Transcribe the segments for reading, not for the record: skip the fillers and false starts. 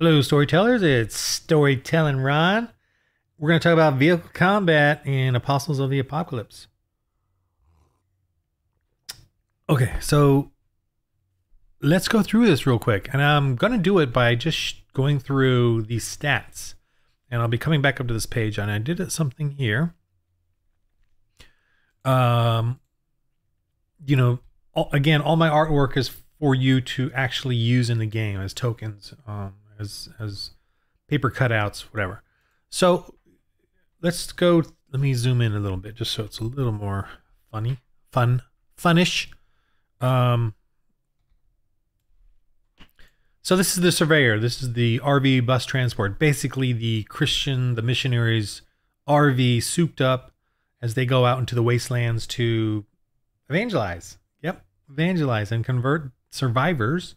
Hello, storytellers. It's Storytelling Ron. We're going to talk about vehicle combat in Apostles of the Apocalypse. Okay, so let's go through this real quick. And I'm going to do it by just going through these stats. And I'll be coming back up to this page. And I did something here. Again, all my artwork is for you to actually use in the game as tokens, as paper cutouts, whatever. So let's go. Let me zoom in a little bit just so it's a little more funnish. So this is the Surveyor. This is the RV bus transport. Basically the missionaries' RV souped up as they go out into the wastelands to evangelize. Yep, evangelize and convert survivors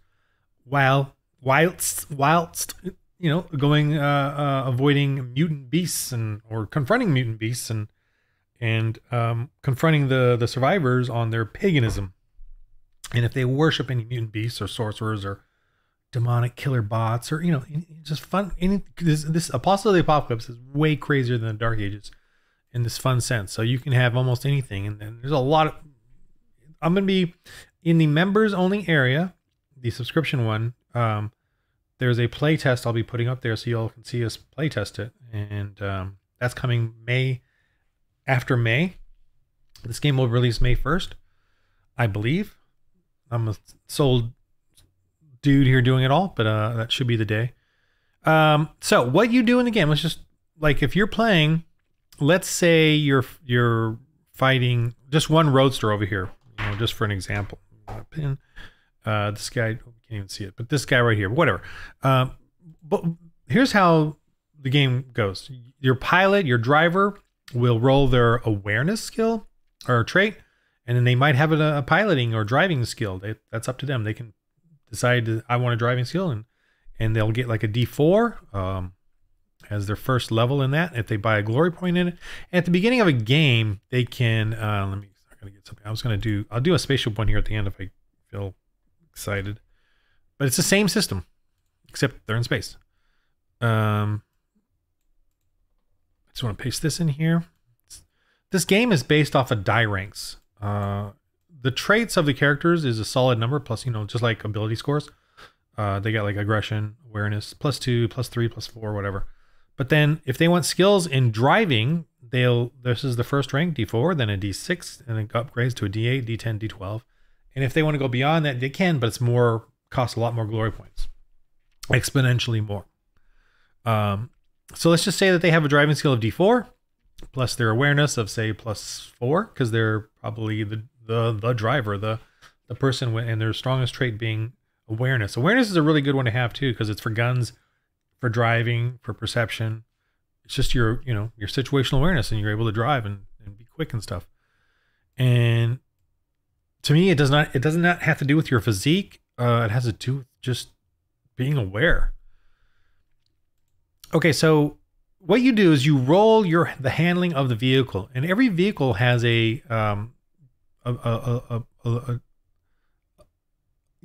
whilst going avoiding mutant beasts or confronting mutant beasts and confronting the survivors on their paganism. And if they worship any mutant beasts or sorcerers or demonic killer bots or just fun, this Apostle of the Apocalypse is way crazier than the Dark Ages in this fun sense. So you can have almost anything, and there's a lot of. I'm going to be in the members only area, the subscription one. There's a play test I'll be putting up there so y'all can see us play test it. And that's coming after May. This game will release May 1st, I believe. I'm a sole dude here doing it all, but that should be the day. So what you do in the game, let's just, like, if you're playing, let's say you're fighting just one roadster over here, just for an example. Pin this guy, you can't even see it, but this guy right here, whatever. But here's how the game goes. Your pilot, your driver will roll their awareness skill or trait, and then they might have a piloting or driving skill. That's up to them. They can decide I want a driving skill, and they'll get like a D4 as their first level in that if they buy a glory point in it. And at the beginning of a game, they can let me. I'm gonna get something. I'll do a spatial one here at the end if I feel excited. But it's the same system, except they're in space. I just want to paste this in here. This game is based off of die ranks. The traits of the characters is a solid number, plus, just like ability scores. They got like aggression, awareness, +2, +3, +4, whatever. But then if they want skills in driving, this is the first rank, D4, then a D6, and then upgrades to a D8, D10, D12. And if they want to go beyond that, they can, but costs a lot more glory points. Exponentially more. So let's just say that they have a driving skill of D4, plus their awareness of, say, +4, because they're probably the driver, the person, and their strongest trait being awareness. Awareness is a really good one to have too, because it's for guns, for driving, for perception. It's just your situational awareness, and you're able to drive and be quick and stuff. And to me, it does not have to do with your physique. It has to do with just being aware. Okay, so what you do is you roll the handling of the vehicle, and every vehicle has a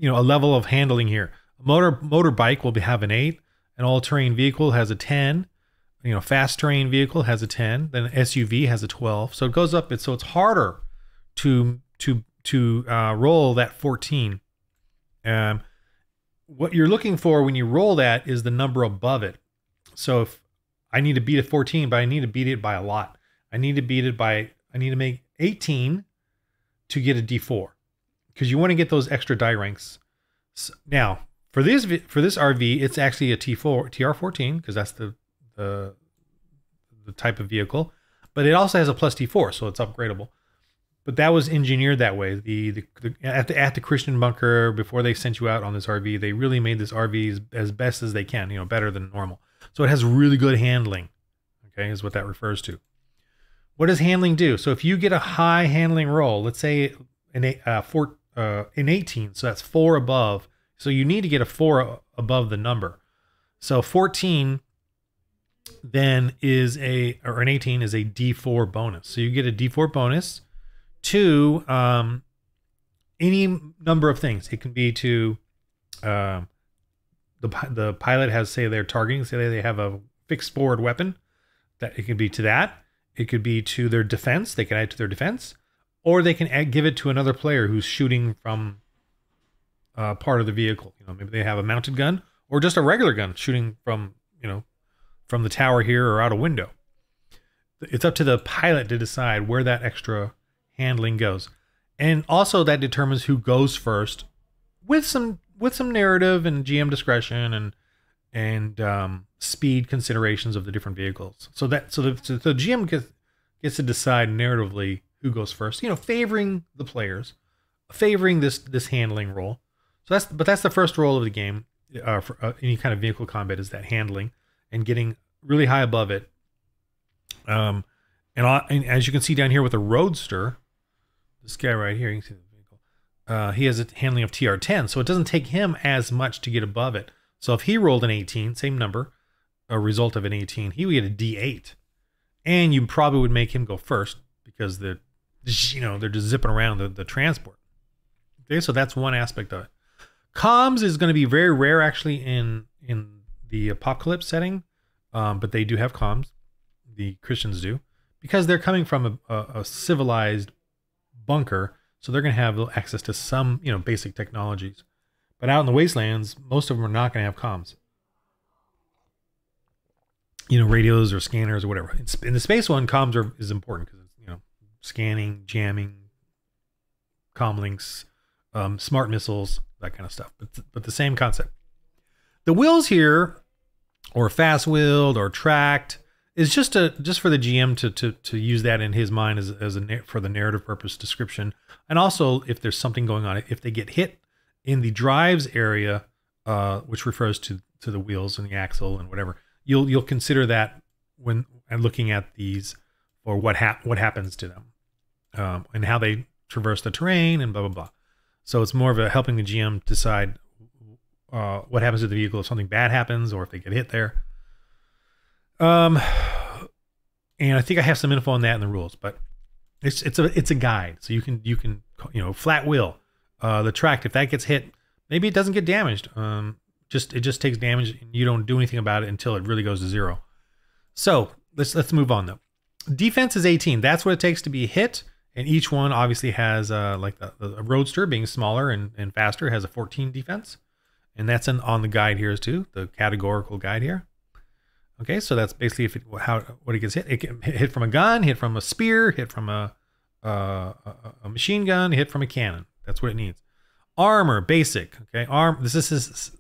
level of handling here. A motorbike will have an 8. An all-terrain vehicle has a 10. Fast terrain vehicle has a 10. Then an SUV has a 12. So it goes up. So it's harder to roll that 14. What you're looking for when you roll that is the number above it. So if I need to beat a 14, but I need to beat it by a lot. I need to make 18 to get a D4, because you want to get those extra die ranks. So now for this RV, it's actually a TR14, because that's the type of vehicle, but it also has a plus D4, so it's upgradable. But that was engineered that way. At the Christian bunker, before they sent you out on this RV, they really made this RV as best as they can, better than normal. So it has really good handling. Okay, is what that refers to. What does handling do? So if you get a high handling roll, let's say an 18, so that's 4 above. So you need to get a 4 above the number. So 14 then an 18 is a D4 bonus. So you get a D4 bonus to any number of things. It can be to the the pilot has, say they're targeting, say they have a fixed forward weapon, that it could be to that. It could be to their defense. They can add to their defense, or they can give it to another player who's shooting from part of the vehicle. Maybe they have a mounted gun or just a regular gun shooting from, from the tower here or out a window. It's up to the pilot to decide where that extra handling goes. And also that determines who goes first with some narrative and GM discretion and speed considerations of the different vehicles. So the GM gets to decide narratively who goes first, favoring the players, favoring this handling role. So that's the first role of the game for any kind of vehicle combat, is that handling and getting really high above it. And as you can see down here with the Roadster, this guy right here, you can see the vehicle. He has a handling of TR10, so it doesn't take him as much to get above it. So if he rolled an 18, same number, a result of an 18, he would get a D8, and you probably would make him go first because they're just zipping around the transport. Okay, so that's one aspect of it. Comms is going to be very rare actually in the apocalypse setting, but they do have comms. The Christians do, because they're coming from a civilized bunker, so they're going to have access to some basic technologies. But out in the wastelands, most of them are not going to have comms. Radios or scanners or whatever. In the space one, comms is important because scanning, jamming, comm links, smart missiles, that kind of stuff. But the same concept. The wheels here, or fast wheeled or tracked, is just for the GM to use that in his mind for the narrative purpose description, and also if there's something going on, if they get hit in the drives area, which refers to the wheels and the axle and whatever, you'll consider that when looking at these, or what happens to them, and how they traverse the terrain and blah blah blah. So it's more of a helping the GM decide what happens to the vehicle if something bad happens or if they get hit there. And I think I have some info on that in the rules, but it's a guide, so you can flat wheel, the track, if that gets hit, maybe it doesn't get damaged. It just takes damage and you don't do anything about it until it really goes to 0. So let's move on though. Defense is 18. That's what it takes to be hit. And each one obviously has like the Roadster being smaller and faster has a 14 defense. And that's on the guide here too, the categorical guide here. Okay, so that's basically what it gets hit. It can hit from a gun, hit from a spear, hit from a machine gun, hit from a cannon. That's what it needs. Armor, basic. Okay, this is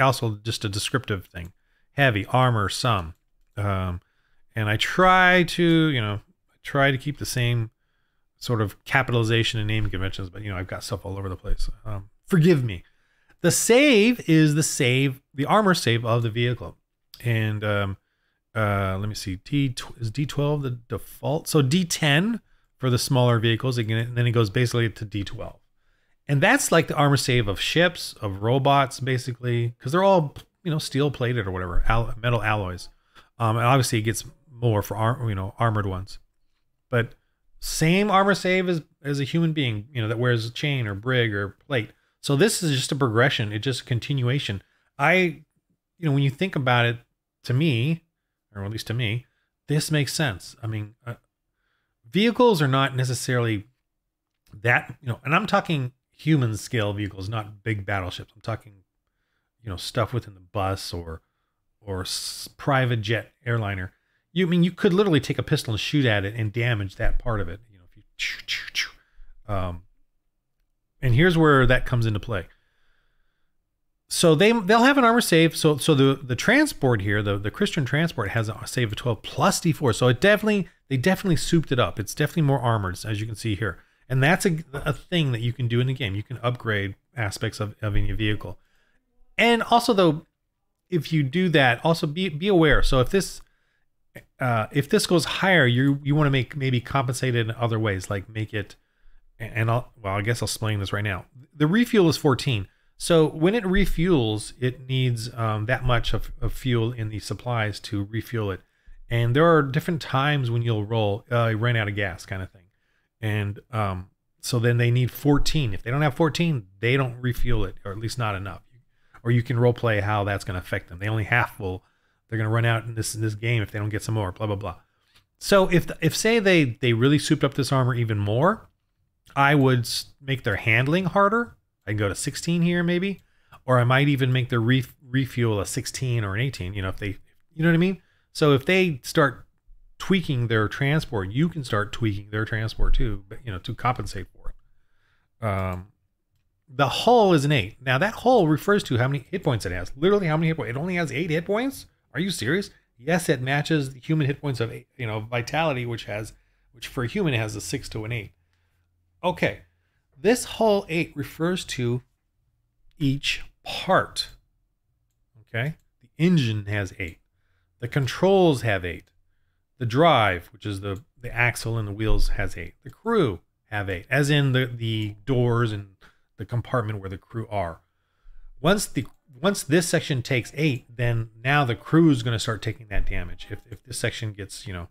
also just a descriptive thing. Heavy armor, some. And I try to keep the same sort of capitalization and naming conventions, but I've got stuff all over the place. Forgive me. The save is the armor save of the vehicle. And let me see, is D12 the default? So D10 for the smaller vehicles, and then it goes basically to D12. And that's like the armor save of ships, of robots, basically, because they're all steel plated or whatever, metal alloys. And obviously it gets more for armored ones, but same armor save as a human being that wears a chain or brig or plate. So this is just a progression. It's just a continuation. When you think about it, to me, or at least to me, this makes sense. I mean, vehicles are not necessarily that, and I'm talking human scale vehicles, not big battleships. I'm talking, stuff within the bus or private jet airliner. You could literally take a pistol and shoot at it and damage that part of it. And here's where that comes into play. So they'll have an armor save. So the transport here, the Christian transport, has a save of 12 plus D4. So they definitely souped it up. It's definitely more armored, as you can see here. And that's a thing that you can do in the game. You can upgrade aspects of any vehicle. And also though, if you do that, also be aware. So if this goes higher, you want to maybe compensate it in other ways, like make it, and I guess I'll explain this right now. The refuel is 14. So when it refuels, it needs that much of fuel in the supplies to refuel it. And there are different times when you'll run out of gas, kind of thing. And so then they need 14. If they don't have 14, they don't refuel it, or at least not enough. or you can role play how that's going to affect them. They only half full. They're going to run out in this game if they don't get some more. Blah blah blah. So if say they really souped up this armor even more, I would make their handling harder. I can go to 16 here maybe, or I might even make their refuel a 16 or an 18. You know, if they, you know what I mean. So if they start tweaking their transport, you can start tweaking their transport too, but, you know, to compensate for it. The hull is an 8. Now that hull refers to how many hit points it has. Literally how many hit points. It only has 8 hit points. Are you serious? Yes, it matches the human hit points of 8, you know, vitality, which for a human has a 6 to an 8. Okay, this hull 8 refers to each part. Okay, the engine has 8. The controls have 8. The drive, which is the axle and the wheels, has 8. The crew have 8, as in the doors and the compartment where the crew are. Once this section takes 8, then now the crew is going to start taking that damage. If this section gets, you know,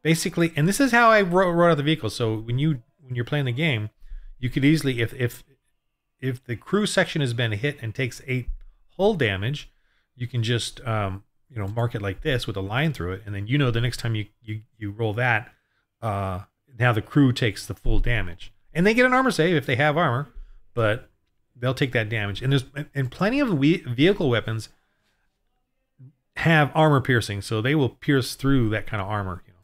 basically, and this is how I wrote out the vehicle. So when you're playing the game, you could easily, if the crew section has been hit and takes 8 hull damage, you can just you know, mark it like this with a line through it, and then you know the next time you roll that, now the crew takes the full damage, and they get an armor save if they have armor, but they'll take that damage. And plenty of vehicle weapons have armor piercing, so they will pierce through that kind of armor. You know.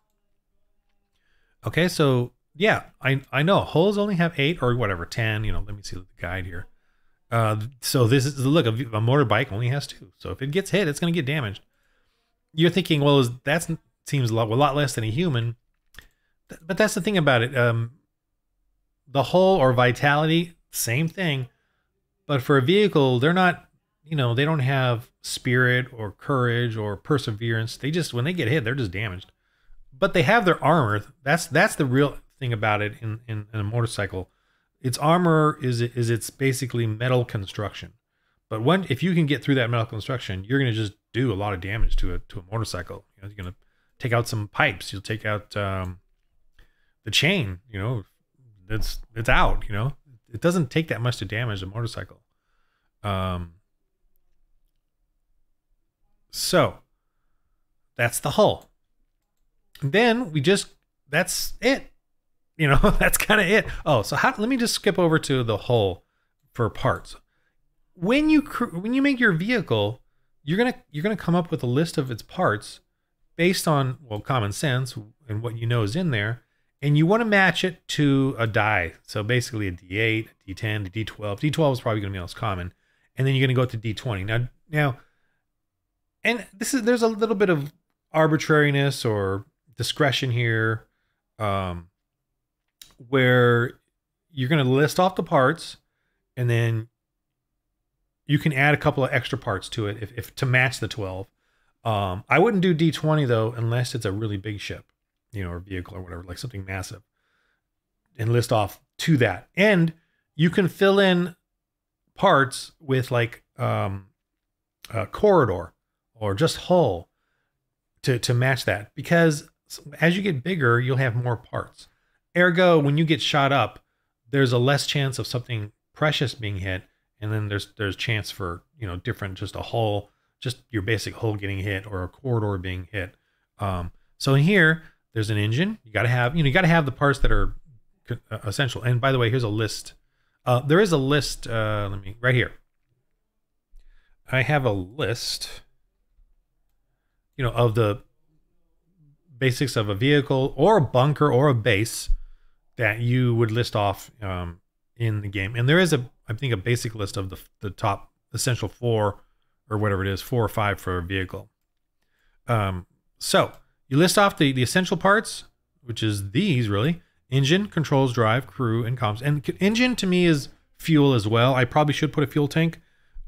Okay, so yeah, I know hulls only have 8 or whatever, 10. You know, let me see the guide here. So this is, look, a motorbike only has 2. So if it gets hit, it's going to get damaged. You're thinking, well, that seems a lot less than a human. But that's the thing about it. The hull or vitality, same thing. But for a vehicle, they're not, you know, they don't have spirit or courage or perseverance. They just, when they get hit, they're just damaged. But they have their armor. That's the real thing about it in a motorcycle. Its armor is its basically metal construction. But if you can get through that metal construction, you're going to just do a lot of damage to a motorcycle. You know, you're going to take out some pipes. You'll take out the chain. You know, it's out. You know, it doesn't take that much to damage a motorcycle. So that's the hull. And then that's it. You know, that's kind of it. Oh, so let me just skip over to the hull for parts. When you make your vehicle, you're gonna come up with a list of its parts based on, well, common sense and what you know is in there, and you want to match it to a die. So basically a D8, a D10, a D12. D12 is probably gonna be most common, and then you're gonna go to D20. Now, and there's a little bit of arbitrariness or discretion here, where you're gonna list off the parts, and then you can add a couple of extra parts to it if to match the 12. I wouldn't do D20 though, unless it's a really big ship, you know, or vehicle or whatever, like something massive, and list off to that. And you can fill in parts with like a corridor or just hull to match that, because as you get bigger, you'll have more parts. Ergo, when you get shot up, there's a less chance of something precious being hit. And then there's chance for, you know, different, just a hull, just your basic hull getting hit or a corridor being hit. So in here, there's an engine. You got to have the parts that are essential. And by the way, here's a list. There is a list. Right here. I have a list, you know, of the basics of a vehicle or a bunker or a base that you would list off in the game. And there is I think a basic list of the top essential 4 or whatever it is, 4 or 5 for a vehicle. So you list off the essential parts, which is these really: engine, controls, drive, crew, and comms. And engine to me is fuel as well. I probably should put a fuel tank,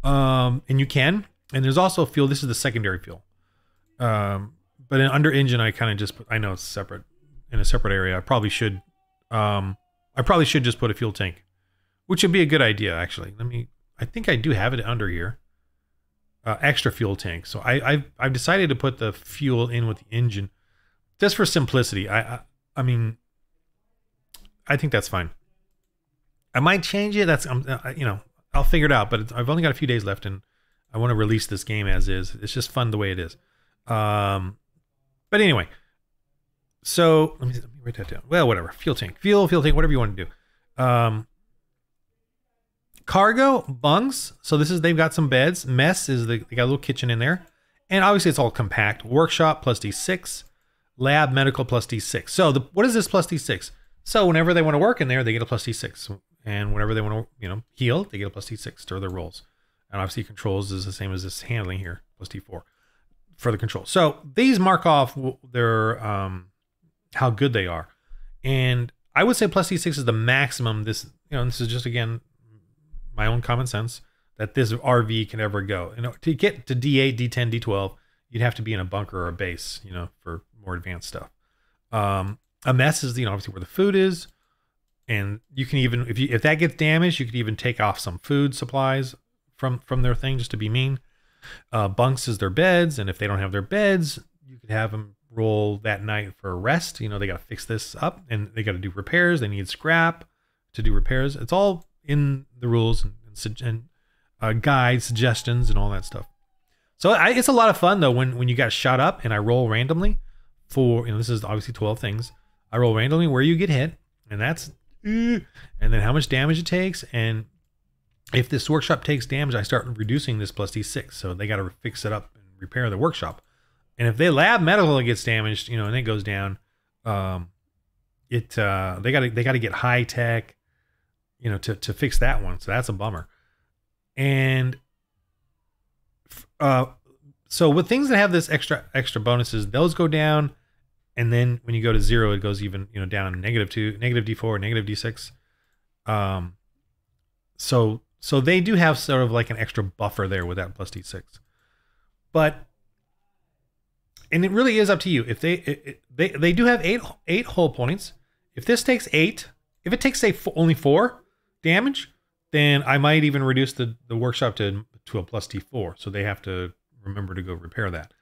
and you can. And there's also fuel. This is the secondary fuel. But under engine, I kind of just I know it's separate in a separate area. I probably should just put a fuel tank, which would be a good idea, actually. I think I do have it under here. Extra fuel tank. So I've decided to put the fuel in with the engine just for simplicity. I mean, I think that's fine. I might change it. That's you know, I'll figure it out. But I've only got a few days left, and I want to release this game as is. It's just fun the way it is. But anyway, so let me write that down. Well, whatever. Fuel tank, whatever you want to do. Cargo bunks. So they've got some beds. Mess is they got a little kitchen in there, and obviously it's all compact. Workshop plus D6. Lab medical plus D6. So what is this plus D6? So whenever they want to work in there, they get a plus D6, and whenever they want to heal, they get a plus D6 to their rolls. And obviously controls is the same as this handling here, plus D4 for the control. So these mark off their how good they are, and I would say plus D6 is the maximum. This this is just again my own common sense that this RV can ever go. To get to D8, D10, D12, you'd have to be in a bunker or a base, for more advanced stuff. A mess is obviously where the food is, and you can even if that gets damaged, you could even take off some food supplies from their thing just to be mean. Bunks is their beds, and if they don't have their beds, you could have them roll that night for a rest. They got to fix this up, and they got to do repairs. They need scrap to do repairs. It's all in the rules and guides, suggestions, and all that stuff. So it's a lot of fun though when you got shot up, and I roll randomly for this is obviously 12 things. I roll randomly where you get hit, and that's and then how much damage it takes, and if this workshop takes damage, I start reducing this plus D6. So they got to fix it up and repair the workshop. And if they lab medical gets damaged, and it goes down, they got to get high tech, to fix that one. So that's a bummer. And so with things that have this extra bonuses, those go down, and then when you go to 0, it goes even down -2, -D4, -D6. So they do have sort of like an extra buffer there with that plus D6, and it really is up to you. If they do have eight hull points. If this takes 8, if it takes say only 4 damage, then I might even reduce the workshop to a plus D4. So they have to remember to go repair that.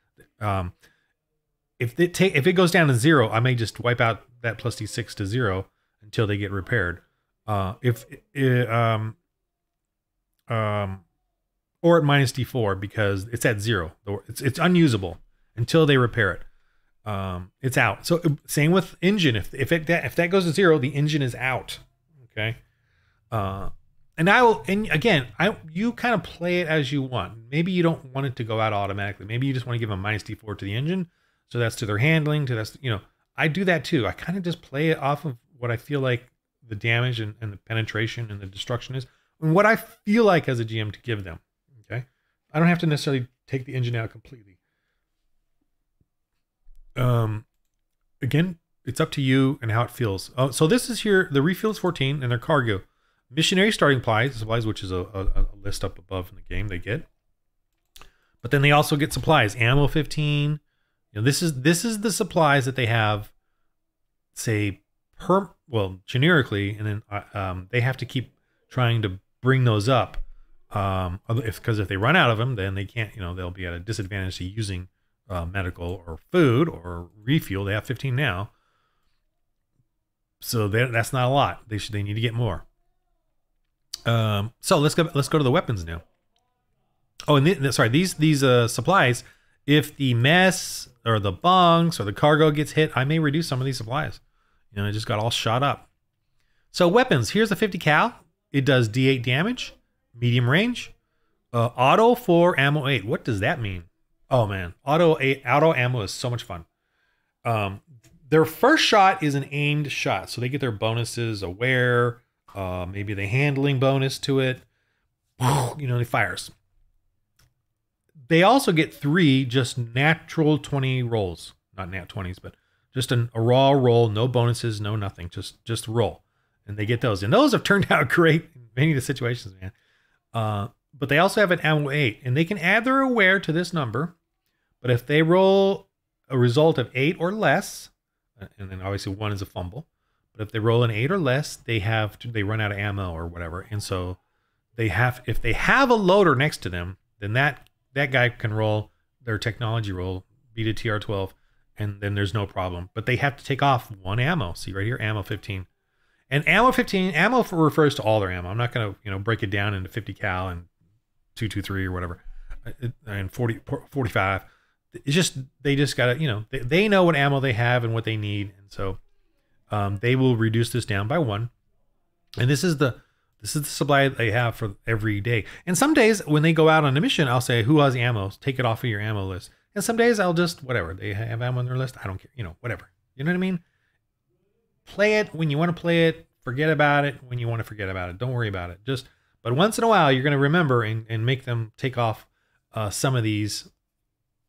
If it goes down to 0, I may just wipe out that plus D6 to 0 until they get repaired. Or at minus D4 because it's at 0. It's unusable until they repair it. It's out. So same with engine. If that goes to 0, the engine is out. Okay. And you kind of play it as you want. Maybe you don't want it to go out automatically. Maybe you just want to give a minus D4 to the engine. So that's to their handling, I do that too. I kind of just play it off of what I feel like the damage and the penetration and the destruction is, and what I feel like as a GM to give them. Okay. I don't have to necessarily take the engine out completely. Again, it's up to you and how it feels. So this is here, the refuel is 14 and their cargo. Missionary starting supplies, which is a list up above in the game they get. But then they also get supplies, ammo 15. This is the supplies that they have, say, generically, and then they have to keep trying to bring those up. Because if they run out of them, then they can't. They'll be at a disadvantage to using medical or food or refuel. They have 15 now, so that's not a lot. They need to get more. So let's go to the weapons now. Oh, and these supplies. If the mess or the bunks or the cargo gets hit, I may reduce some of these supplies. It just got all shot up. So weapons, here's a 50 cal. It does D8 damage, medium range, auto for ammo 8. What does that mean? Oh man, auto ammo is so much fun. Their first shot is an aimed shot, so they get their bonuses, aware, maybe the handling bonus to it. It fires. They also get 3 just natural 20 rolls. Not nat 20s, but just a raw roll, no bonuses, no nothing, just roll. And they get those. And those have turned out great in many of the situations, man. But they also have an ammo 8. And they can add their aware to this number. But if they roll a result of 8 or less, and then obviously 1 is a fumble. But if they roll an 8 or less, they run out of ammo or whatever. And so if they have a loader next to them, then that guy can roll their technology roll, beat a TR12, and then there's no problem. But they have to take off 1 ammo. See right here, ammo 15. And ammo 15, refers to all their ammo. I'm not going to break it down into 50 cal and 223 or whatever. and 45. It's just, they just gotta, they know what ammo they have and what they need, and so they will reduce this down by 1. And this is the supply they have for every day. And some days when they go out on a mission, I'll say, who has ammo? Take it off of your ammo list. And some days I'll just, whatever, they have ammo on their list, I don't care, whatever. You know what I mean? Play it when you want to play it. Forget about it when you want to forget about it. Don't worry about it. But once in a while, you're going to remember and make them take off some of these.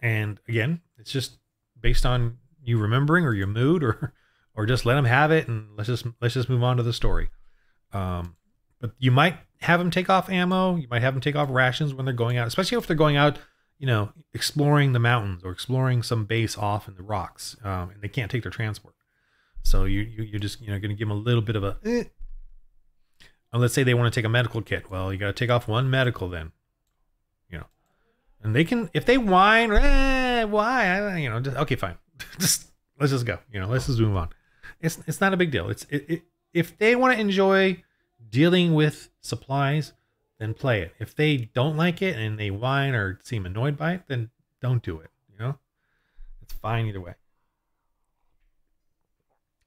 And again, it's just based on you remembering or your mood, or just let them have it, and let's just move on to the story. But you might have them take off ammo. You might have them take off rations when they're going out, especially if they're going out, exploring the mountains or exploring some base off in the rocks, and they can't take their transport. So you're just going to give them a little bit of a. And let's say they want to take a medical kit. Well, you got to take off 1 medical then. And they can, if they whine, why? Okay, fine. Let's just go. Let's just move on. It's not a big deal. If they want to enjoy dealing with supplies, then play it. If they don't like it and they whine or seem annoyed by it, then don't do it. It's fine either way.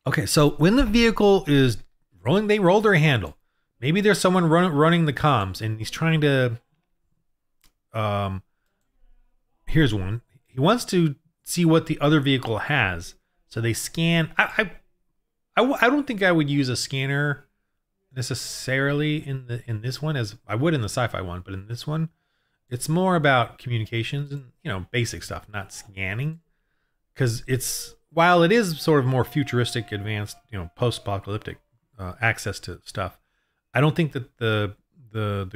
Okay, so when the vehicle is rolling, they roll their handle. Maybe there's someone running the comms, and he's trying to. Here's one. He wants to see what the other vehicle has, so they scan. I don't think I would use a scanner necessarily in this one as I would in the sci-fi one, but in this one, it's more about communications and basic stuff, not scanning, because while it is sort of more futuristic, advanced, post-apocalyptic access to stuff, I don't think that the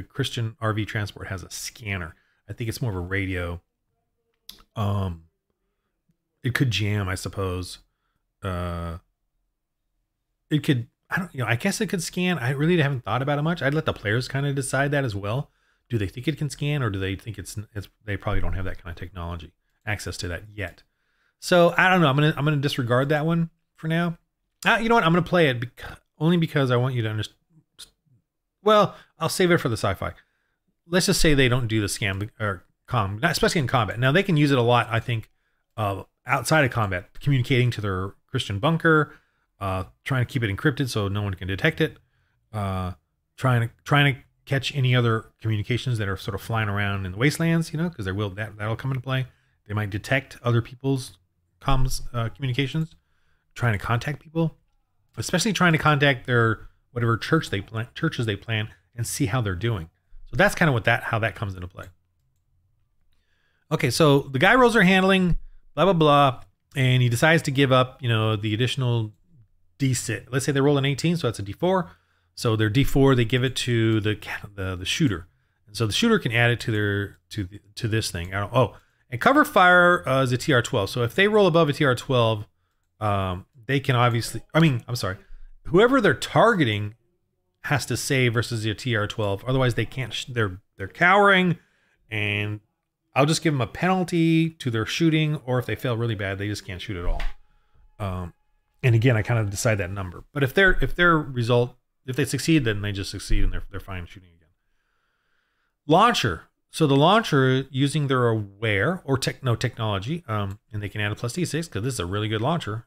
Christian RV transport has a scanner. I think it's more of a radio. It could jam, I suppose. It could, I guess it could scan. I really haven't thought about it much. I'd let the players kind of decide that as well. Do they think it can scan, or do they think they probably don't have that kind of technology, access to that yet? So I don't know. I'm gonna disregard that one for now. You know what? I'm gonna play it only because I want you to understand. Well, I'll save it for the sci-fi. Let's just say they don't do the scan or comm, especially in combat. Now they can use it a lot, I think, outside of combat, communicating to their Christian bunker, trying to keep it encrypted so no one can detect it, trying to catch any other communications that are sort of flying around in the wastelands, because that'll come into play. They might detect other people's comms communications, trying to contact people, especially trying to contact their whatever churches they plan and see how they're doing. So that's kind of how that comes into play. Okay, so the guy rolls their handling, blah, blah, blah, and he decides to give up, the additional D6. Let's say they roll an 18, so that's a D4. So their D4, they give it to the shooter. And so the shooter can add it to this thing. And cover fire is a TR12. So if they roll above a TR12, they can obviously, whoever they're targeting has to save versus a TR12. Otherwise they can't, they're cowering, and I'll just give them a penalty to their shooting, or if they fail really bad, they just can't shoot at all. And again, I kind of decide that number. But if they succeed, then they just succeed and they're fine shooting again. Launcher. So the launcher, using their aware or technology, and they can add a plus D6 because this is a really good launcher.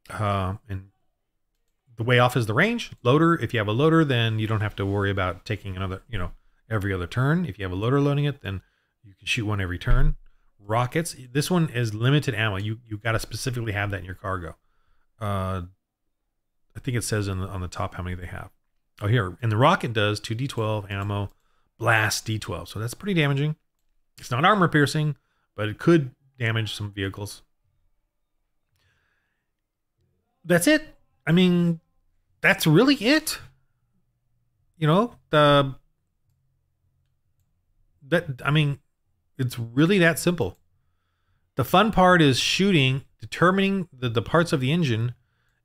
And the way off is the range. Loader, if you have a loader, then you don't have to worry about taking another, every other turn. If you have a loader loading it, then you can shoot one every turn. Rockets. This one is limited ammo. You got to specifically have that in your cargo. I think it says on the top how many they have. Oh, here. And the rocket does 2d12 ammo, blast d12. So that's pretty damaging. It's not armor piercing, but it could damage some vehicles. That's it. That's really it. It's really that simple. The fun part is shooting, determining the parts of the engine,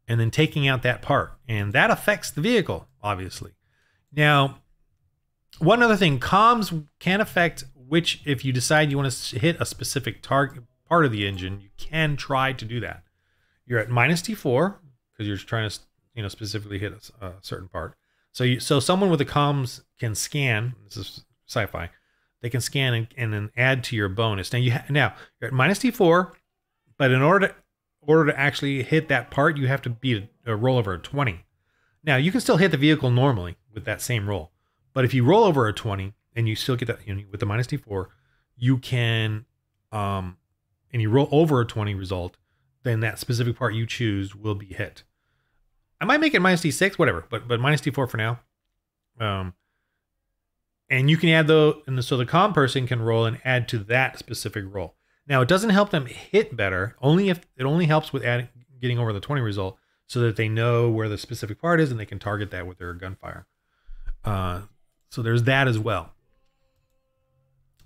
and then taking out that part. And that affects the vehicle, obviously. Now, one other thing, comms can affect if you decide you want to hit a specific target part of the engine, you can try to do that. You're at minus T4 because you're trying to, specifically hit a certain part. So someone with the comms can scan, this is sci-fi, they can scan and then add to your bonus. Now now you're at minus D4, but in order to actually hit that part, you have to beat a roll over a 20. Now you can still hit the vehicle normally with that same roll, but if you roll over a 20 and you still get that, with the minus D4, you can, and you roll over a 20 result, then that specific part you choose will be hit. I might make it minus D6, whatever, but minus D4 for now. And you can add so the calm person can roll and add to that specific roll. Now it doesn't help them hit better, only if it only helps with getting over the 20 result, so that they know where the specific part is and they can target that with their gunfire. So there's that as well.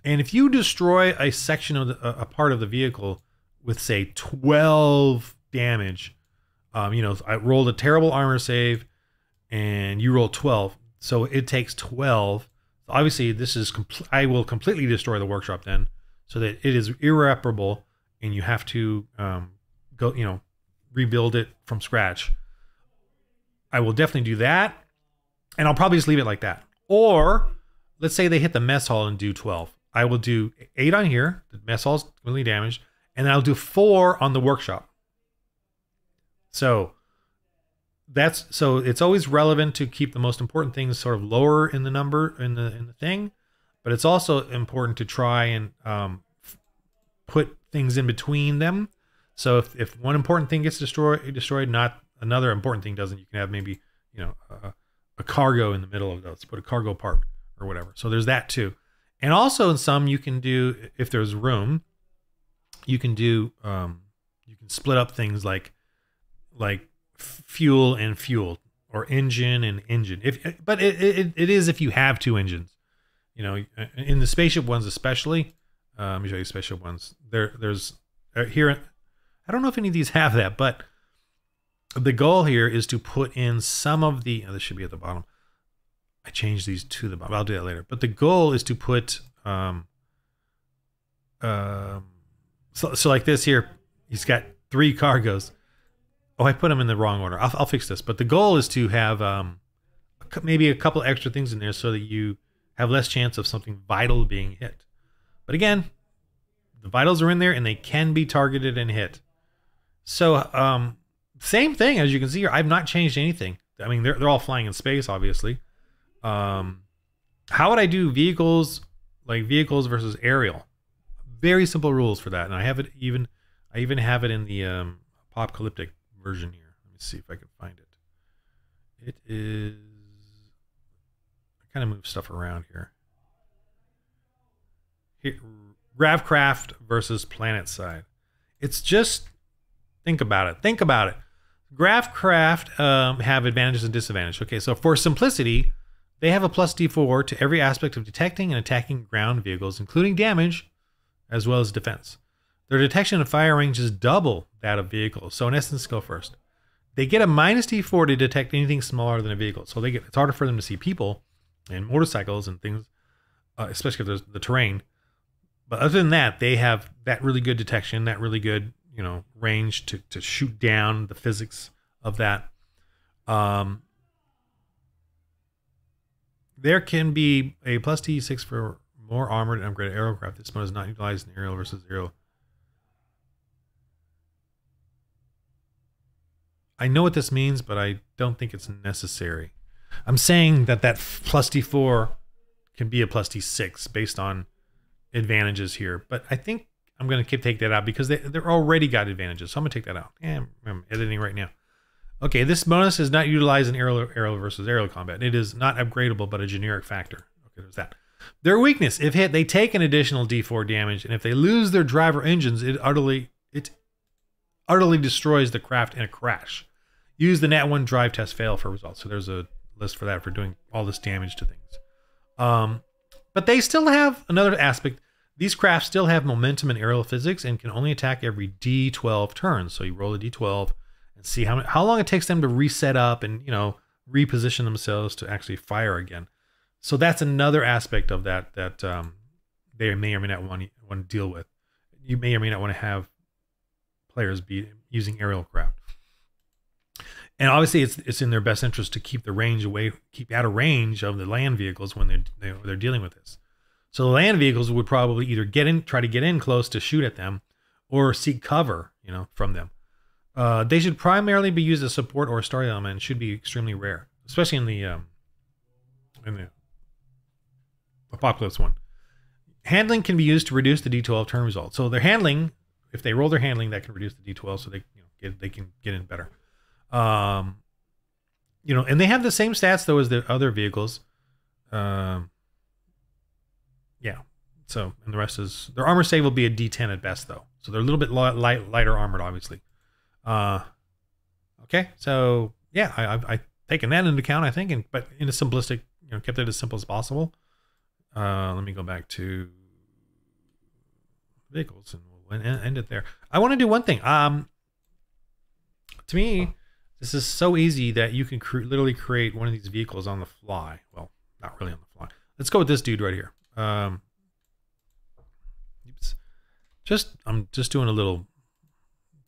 And if you destroy a section of a part of the vehicle with, say, 12 damage, I rolled a terrible armor save and you roll 12, so it takes 12. Obviously, I will completely destroy the workshop then, so that it is irreparable, and you have to go, rebuild it from scratch. I will definitely do that, and I'll probably just leave it like that. Or let's say they hit the mess hall and do 12. I will do 8 on here. The mess hall's completely damaged, and then I'll do 4 on the workshop. So it's always relevant to keep the most important things sort of lower in the number in the thing, but it's also important to try and put things in between them. So if one important thing gets destroyed, not another important thing doesn't, you can have maybe a cargo in the middle of those, put a cargo part or whatever. So there's that too. And also in some you can do, if there's room, you can do you can split up things like fuel and fuel, or engine and engine. But it is if you have 2 engines. In the spaceship ones especially. Let me show you spaceship ones. There's here. I don't know if any of these have that, but the goal here is to put in some of the. This should be at the bottom. I changed these to the bottom. I'll do that later. But the goal is to put. So like this here, he's got 3 cargos. Oh, I put them in the wrong order. I'll fix this. But the goal is to have maybe a couple extra things in there so that you have less chance of something vital being hit. But again, the vitals are in there and they can be targeted and hit. So same thing as you can see here. I've not changed anything. I mean, they're all flying in space, obviously. How would I do vehicles, like vehicles versus aerial? Very simple rules for that, and I even have it in the apocalyptic version here. Let me see if I can find it. It is. I kind of move stuff around here. Gravcraft versus PlanetSide. It's just, think about it. Think about it. Gravcraft have advantages and disadvantages. Okay, so for simplicity, they have a plus D4 to every aspect of detecting and attacking ground vehicles, including damage, as well as defense. Their detection and fire range is double that of vehicles. So in essence, go first. They get a minus D4 to detect anything smaller than a vehicle. So it's harder for them to see people and motorcycles and things, especially if there's the terrain. But other than that, they have that really good detection, that really good, range to shoot down the physics of that. There can be a plus D6 for more armored and upgraded aircraft. This mode is not utilized in aerial versus aerial. I know what this means, but I don't think it's necessary. I'm saying that plus D4 can be a plus D6 based on advantages here, but I think I'm going to take that out because they're already got advantages. So I'm going to take that out. I'm editing right now. Okay, this bonus is not utilized in aerial versus aerial combat. It is not upgradable, but a generic factor. Okay, there's that. Their weakness: if hit, they take an additional D4 damage, and if they lose their driver engines, it utterly destroys the craft in a crash. Use the Nat 1 drive test fail for results. So there's a list for that, for doing all this damage to things. But they still have another aspect. These crafts still have momentum in aerial physics and can only attack every D12 turns. So you roll a D12 and see how long it takes them to reset up and reposition themselves to actually fire again. So that's another aspect of that they may or may not want to deal with. You may or may not want to have players be using aerial craft. And obviously, it's in their best interest to keep the range away, keep out of range of the land vehicles when they're dealing with this. So the land vehicles would probably either try to get in close to shoot at them, or seek cover, from them. They should primarily be used as support or story element and should be extremely rare, especially in the Apocalypse one. Handling can be used to reduce the D12 turn result. So their handling, if they roll their handling, that can reduce the D12, so they can get in better. And they have the same stats though as the other vehicles. Yeah. So, and the rest is their armor save will be a D10 at best though. So they're a little bit lighter armored, obviously. Okay. So yeah, I've taken that into account, I think, but in a simplistic, kept it as simple as possible. Let me go back to vehicles and we'll end it there. I want to do one thing. To me, this is so easy that you can literally create one of these vehicles on the fly. Well, not really on the fly. Let's go with this dude right here. Oops. I'm just doing a little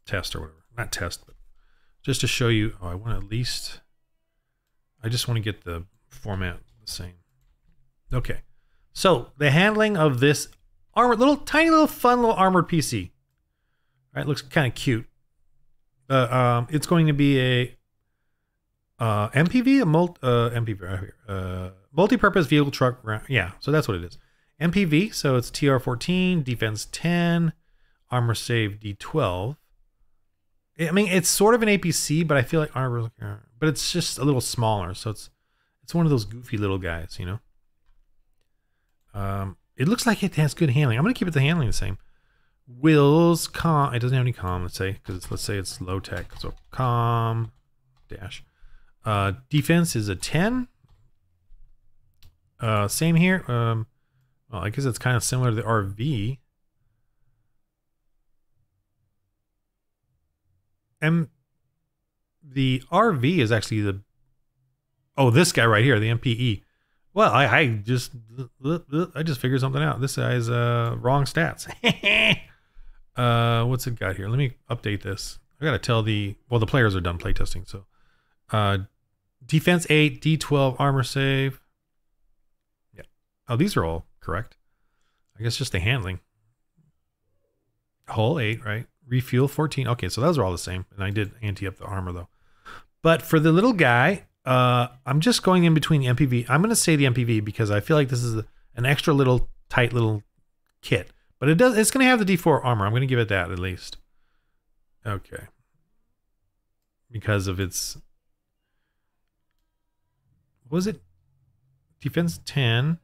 test or whatever. Not test, but just to show you. I just want to get the format the same. Okay. So the handling of this armored tiny little fun little armored PC, right? Looks kind of cute. It's going to be a MPV, MPV right here. Multi-purpose vehicle truck. Yeah, so that's what it is. MPV. So it's TR14, defense 10, armor save D12. I mean, it's sort of an APC, but I feel like armor, but it's just a little smaller. So it's one of those goofy little guys, It looks like it has good handling. I'm going to keep the handling the same. Wills, it doesn't have any comm, let's say, because let's say it's low tech. So comm dash. Defense is a 10. Same here. Well, I guess it's kind of similar to the RV. The RV is actually this guy right here, the MPE. Well, I just figured something out. This guy's wrong stats. What's it got here? Let me update this. I gotta tell the players are done playtesting. So defense 8, D12 armor save. Yeah. Oh, these are all correct. I guess just the handling. Hull 8, right? Refuel 14. Okay, so those are all the same. And I did ante up the armor though. But for the little guy, I'm just going in between the MPV. I'm going to say the MPV because I feel like this is an extra little tight little kit. But it's going to have the D4 armor. I'm going to give it that at least. Okay. Because of its... What was it? Defense 10.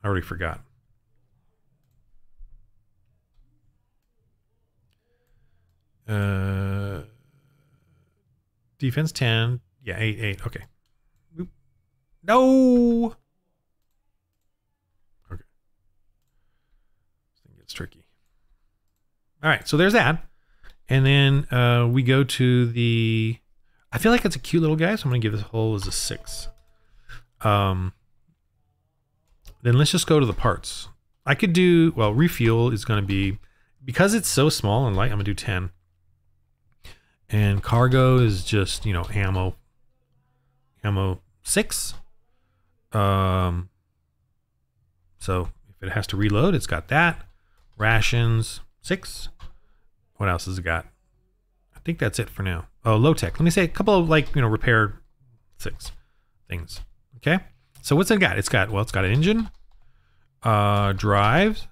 I already forgot. Defense 10. Yeah, 8. Okay. Oop. No! Okay. This thing gets tricky. All right, so there's that. And then we go to the... I feel like it's a cute little guy, so I'm going to give this whole as a 6. Then let's just go to the parts. I could do... Well, refuel is going to be... Because it's so small and light, I'm going to do 10. And cargo is just, ammo 6. So if it has to reload, it's got that. Rations 6. What else has it got? I think that's it for now. Oh, low tech. Let me say a couple of repair 6 things. Okay. So what's it got? It's got an engine, drives,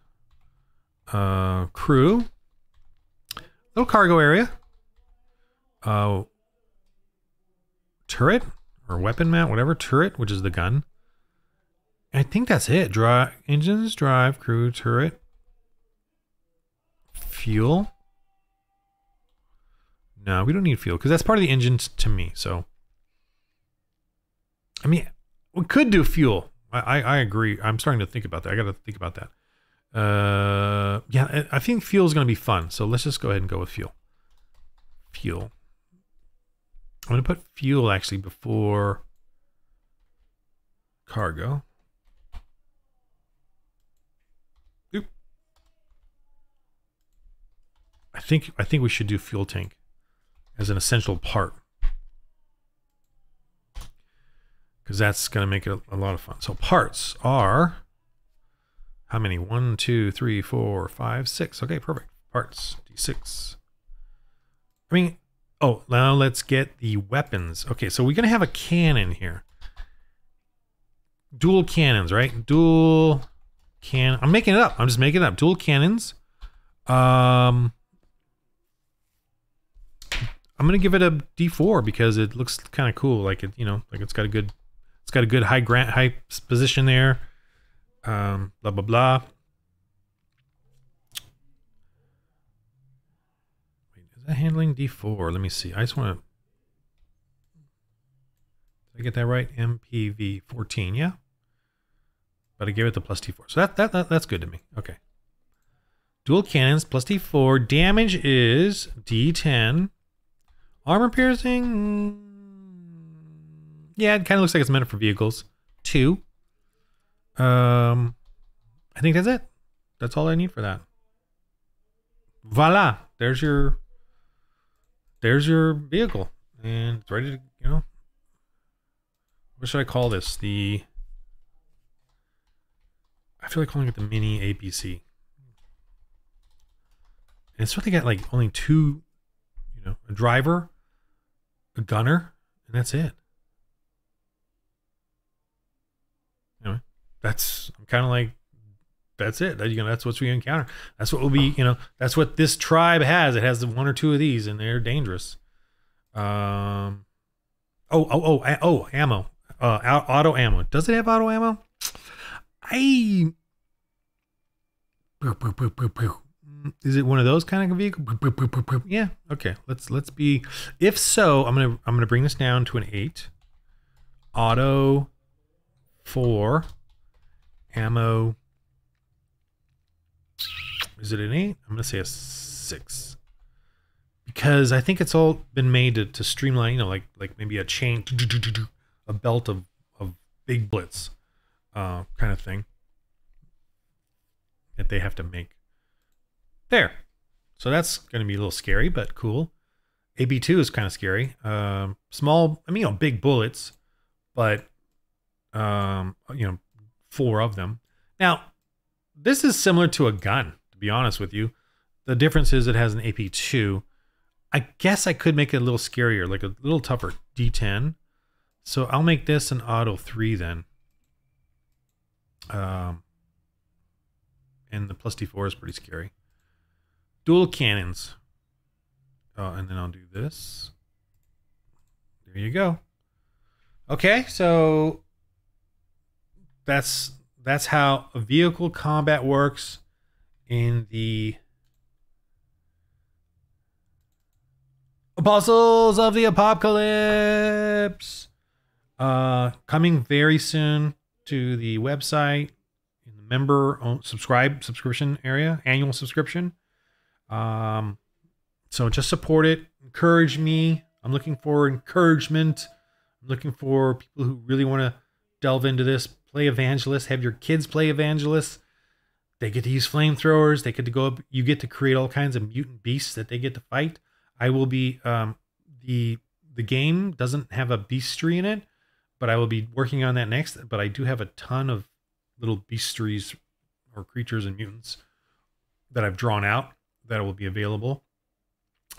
crew, little cargo area. Turret or weapon mount, whatever. Turret, which is the gun. I think that's it. Engines, drive, crew, turret, fuel. No, we don't need fuel because that's part of the engine to me. So, I mean, we could do fuel. I agree. I'm starting to think about that. I got to think about that. Yeah, I think fuel is going to be fun. So let's just go ahead and go with fuel. Fuel. I'm going to put fuel actually before cargo. Oop. I think we should do fuel tank as an essential part. Because that's going to make it a lot of fun. So parts are How many? 1, 2, 3, 4, 5, 6. Okay, perfect. Parts, D6. I mean, oh, now let's get the weapons. Okay, so we're going to have a cannon here. Dual cannons, right? Dual cannon. I'm making it up. I'm just making it up. Dual cannons. I'm going to give it a D4 because it looks kind of cool. Like it, you know, like it's got a good high position there. Blah, blah, blah. Wait, is that handling D4? Let me see. I just want to. Did I get that right? MPV 14, yeah. But I gave it the plus D4. So that's good to me. Okay. Dual cannons plus D4. Damage is D10. Armor piercing. Yeah, it kind of looks like it's meant for vehicles. 2. I think that's it. That's all I need for that. Voila. There's your vehicle. And it's ready to, you know. What should I call this? I feel like calling it the mini APC. And it's really got like only 2, you know, a driver, a gunner, and that's it. Anyway, I'm kind of like, that's it. You know, that's what we encounter. That's what will be, you know, that's what this tribe has. It has 1 or 2 of these, and they're dangerous. Ammo. Auto ammo. Does it have auto ammo? Is it one of those kind of vehicles? Yeah. Okay. Let's be. If so, I'm gonna bring this down to an 8. Auto 4. Ammo. Is it an 8? I'm gonna say a 6. Because I think it's all been made to streamline, you know, like maybe a chain, a belt of big blitz kind of thing that they have to make. There. So that's going to be a little scary, but cool. AB2 is kind of scary. Small, I mean, you know, big bullets, but, you know, 4 of them. Now, this is similar to a gun, to be honest with you. The difference is it has an AP2. I guess I could make it a little scarier, like a little tougher. D10. So I'll make this an auto 3 then. And the plus D4 is pretty scary. Dual cannons. Oh, and then I'll do this. There you go. Okay, so that's how a vehicle combat works in the Apostles of the Apocalypse. Coming very soon to the website in the member subscription area, annual subscription. So just support it, encourage me. I'm looking for encouragement. I'm looking for people who really want to delve into this, play evangelists, have your kids play evangelists. They get to use flamethrowers. They get to go up. You get to create all kinds of mutant beasts that they get to fight. I will be, the game doesn't have a beastry in it, but I will be working on that next. But I do have a ton of little beastries or creatures and mutants that I've drawn out that will be available.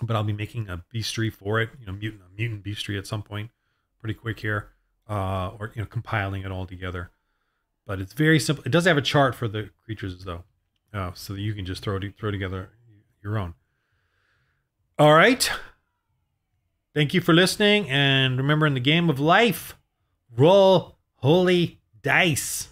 But I'll be making a beastry for it, you know, a mutant beastry at some point, pretty quick here, or, you know, compiling it all together. But it's very simple. It does have a chart for the creatures though, so that you can just throw together your own. All right. Thank you for listening, and remember, in the game of life, roll holy dice.